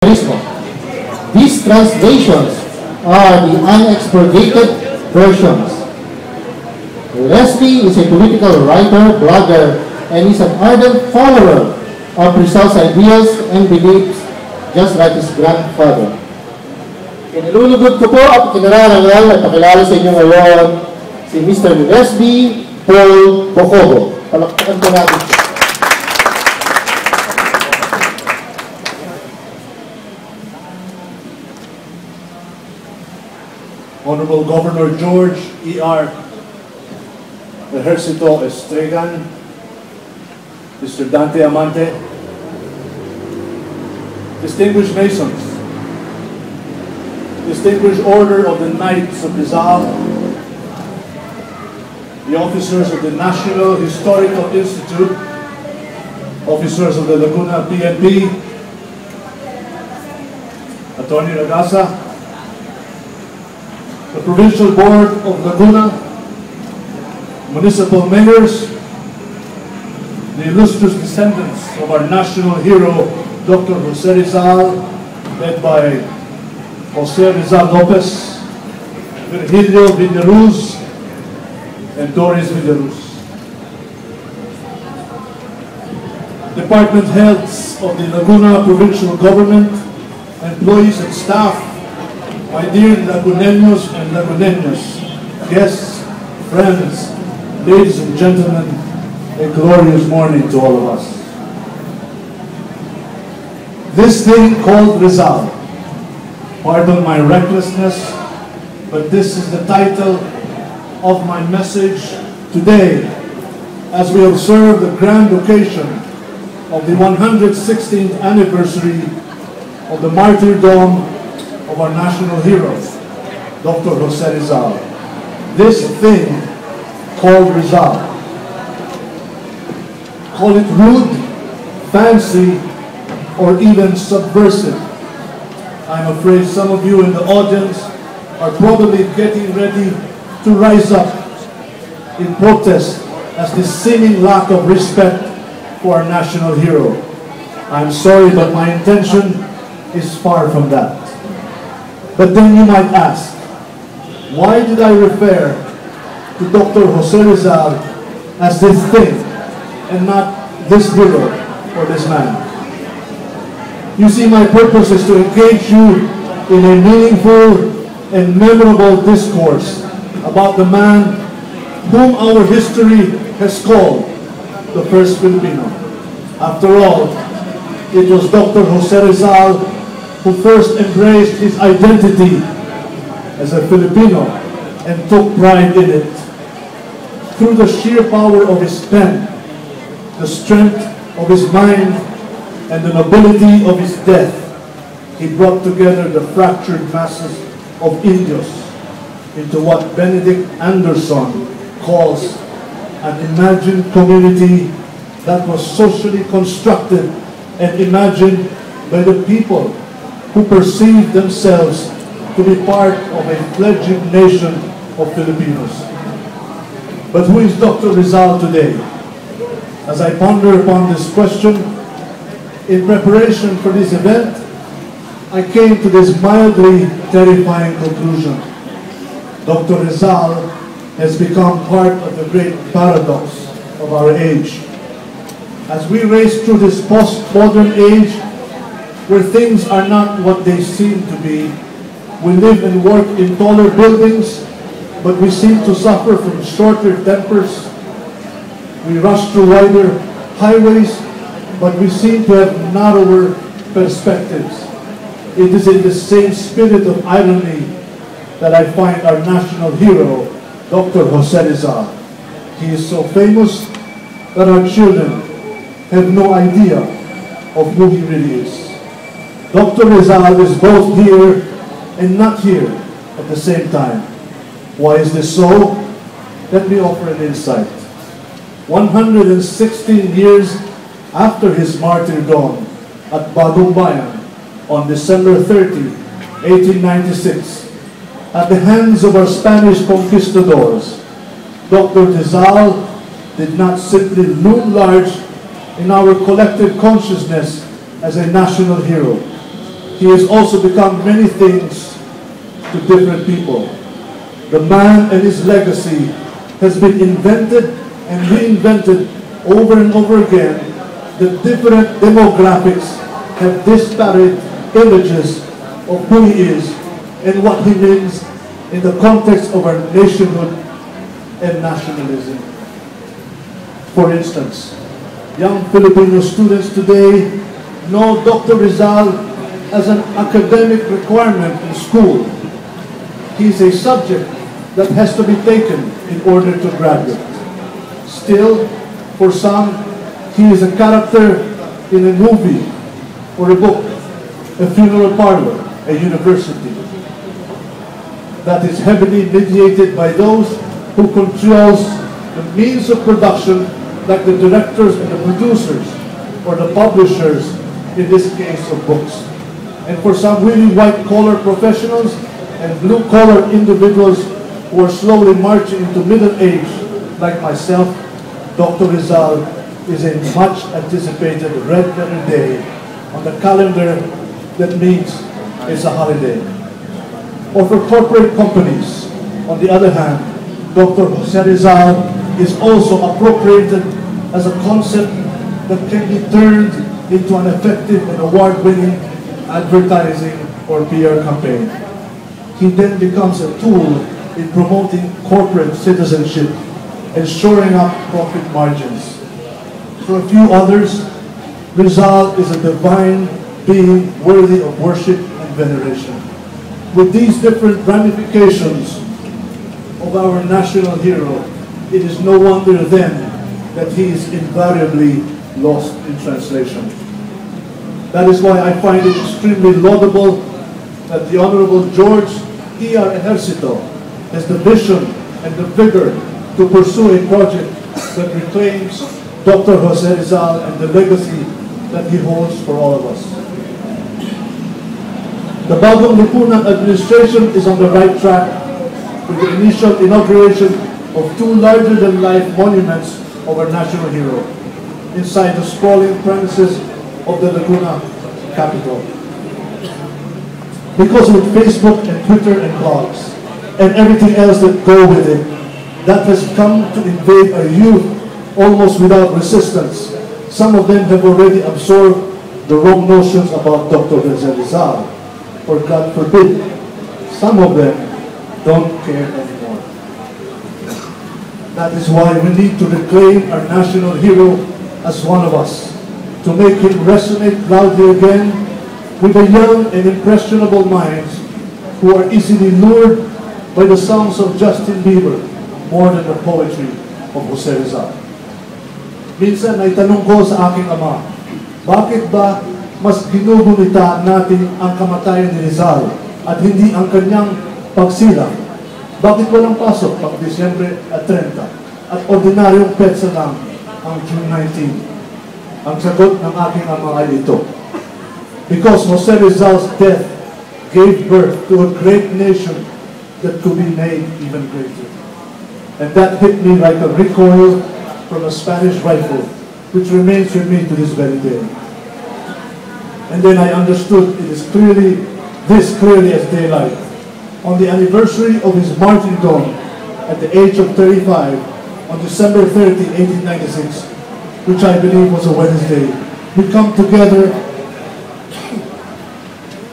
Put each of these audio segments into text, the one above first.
mismo. These translations are the unexpurgated versions. Leslie is a political writer, blogger, and is an ardent follower of Rizal's ideals and beliefs, just like his grandfather. Inilulugod ko po at kinararangal at pakilala sa inyo ngayon si Mr. Leslie Paul Bocobo. Palakpakan po natin. Honorable Governor George E.R. Ejercito Estregan, Mr. Dante Amante, distinguished Masons, distinguished Order of the Knights of Rizal, the officers of the National Historical Institute, officers of the Laguna PNP, Attorney Ragasa, the Provincial Board of Laguna, municipal mayors, the illustrious descendants of our national hero, Dr. Jose Rizal, led by Jose Rizal Lopez, Virgilio Villaruz, and Doris Villaruz. Department heads of the Laguna Provincial Government, employees and staff, my dear Laguneños and Laguneñas, guests, friends, ladies and gentlemen, a glorious morning to all of us. This thing called Rizal, pardon my recklessness, but this is the title of my message today as we observe the grand occasion of the 116th anniversary of the martyrdom of our national hero, Dr. Jose Rizal. This thing called Rizal. Call it rude, fancy, or even subversive. I'm afraid some of you in the audience are probably getting ready to rise up in protest as the seeming lack of respect for our national hero. I'm sorry, but my intention is far from that. But then you might ask, why did I refer to Dr. Jose Rizal as this thing and not this hero or this man? You see, my purpose is to engage you in a meaningful and memorable discourse about the man whom our history has called the first Filipino. After all, it was Dr. Jose Rizal who first embraced his identity as a Filipino and took pride in it. Through the sheer power of his pen, the strength of his mind, and the nobility of his death, he brought together the fractured masses of Indios into what Benedict Anderson calls an imagined community that was socially constructed and imagined by the people who perceived themselves to be part of a fledgling nation of Filipinos. But who is Dr. Rizal today? As I ponder upon this question, in preparation for this event, I came to this mildly terrifying conclusion. Dr. Rizal has become part of the great paradox of our age. As we race through this post-modern age, where things are not what they seem to be, we live and work in taller buildings, but we seem to suffer from shorter tempers. We rush through wider highways, but we seem to have narrower perspectives. It is in the same spirit of irony that I find our national hero, Dr. Jose Rizal. He is so famous that our children have no idea of who he really is. Dr. Rizal is both here and not here at the same time. Why is this so? Let me offer an insight. 116 years after his martyrdom at Bagong Bayan on December 30, 1896, at the hands of our Spanish conquistadors, Dr. Rizal did not simply loom large in our collective consciousness as a national hero. he has also become many things to different people. The man and his legacy has been invented and reinvented over and over again. The different demographics have disparate images of who he is and what he means in the context of our nationhood and nationalism. For instance, young Filipino students today know Dr. Rizal as an academic requirement in school. He is a subject that has to be taken in order to graduate. Still, for some, he is a character in a movie or a book, a funeral parlor, a university, that is heavily mediated by those who controls the means of production, like the directors and the producers, or the publishers, in this case of books. And for some really white-collar professionals and blue-collar individuals who are slowly marching into middle age, like myself, Dr. Rizal is a much anticipated red letter day on the calendar that means it's a holiday. Or for corporate companies, on the other hand, Dr. Jose Rizal is also appropriated as a concept that can be turned into an effective and award-winning advertising or PR campaign. He then becomes a tool in promoting corporate citizenship and shoring up profit margins. For a few others, Rizal is a divine being worthy of worship and veneration. With these different ramifications of our national hero, it is no wonder then that he is invariably lost in translation. That is why I find it extremely laudable that the Honorable George E.R. Ejercito has the vision and the vigor to pursue a project that reclaims Dr. Jose Rizal and the legacy that he holds for all of us. The Bagong Lipunan administration is on the right track with the initial inauguration of two larger-than-life monuments of our national hero inside the sprawling premises of the Laguna capital. Because with Facebook and Twitter and blogs and everything else that go with it, that has come to invade our youth almost without resistance. Some of them have already absorbed the wrong notions about Dr. Rizal, or God forbid, some of them don't care anymore. That is why we need to reclaim our national hero as one of us, to make him resonate loudly again with the young and impressionable minds who are easily lured by the songs of Justin Bieber more than the poetry of Jose Rizal. Minsan ay tanong ko sa aking ama, bakit ba mas ginugunita natin ang kamatayan ni Rizal at hindi ang kanyang pagsilang? Bakit walang pasok pag Disyembre 30 at ordinaryong petsa lang ang June 19? Ang sagot ng aking ama ay ito. Because Jose Rizal's death gave birth to a great nation that could be made even greater. And that hit me like a recoil from a Spanish rifle, which remains with me to this very day. And then I understood it is clearly as daylight. On the anniversary of his martyrdom at the age of 35, on December 30, 1896, which I believe was a Wednesday, we come together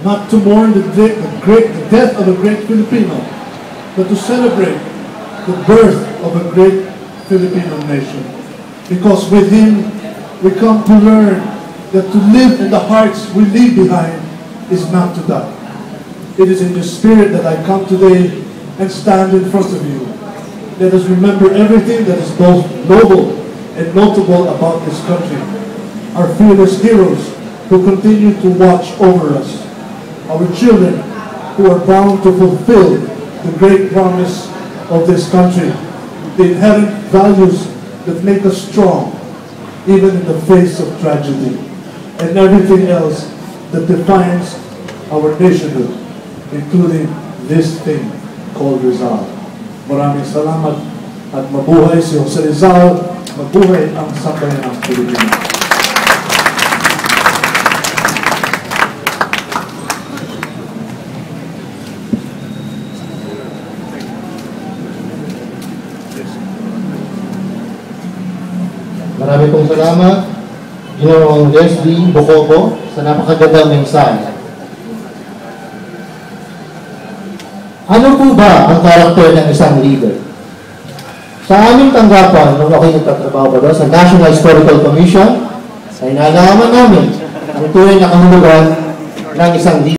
not to mourn the death of a great Filipino, but to celebrate the birth of a great Filipino nation. Because with him, we come to learn that to live in the hearts we leave behind is not to die. It is in the spirit that I come today and stand in front of you. Let us remember everything that is both noble and notable about this country. Our fearless heroes who continue to watch over us. Our children who are bound to fulfill the great promise of this country. The inherent values that make us strong, even in the face of tragedy. And everything else that defines our nationhood, including this thing called Rizal. Maraming salamat at mabuhay si Jose Rizal, mabuhay ang sambayan ng Pilipinas. Marami pong salamat, Ginoong Leslie Bocobo, sa napakagandang mensahe. Ano po ba ang karakter ng isang leader? Sa aming tanggapan, nung ako'y nagtatrabaho pa doon sa National Historical Commission, ay nalaman namin ang tunay na kahulugan ng isang leader.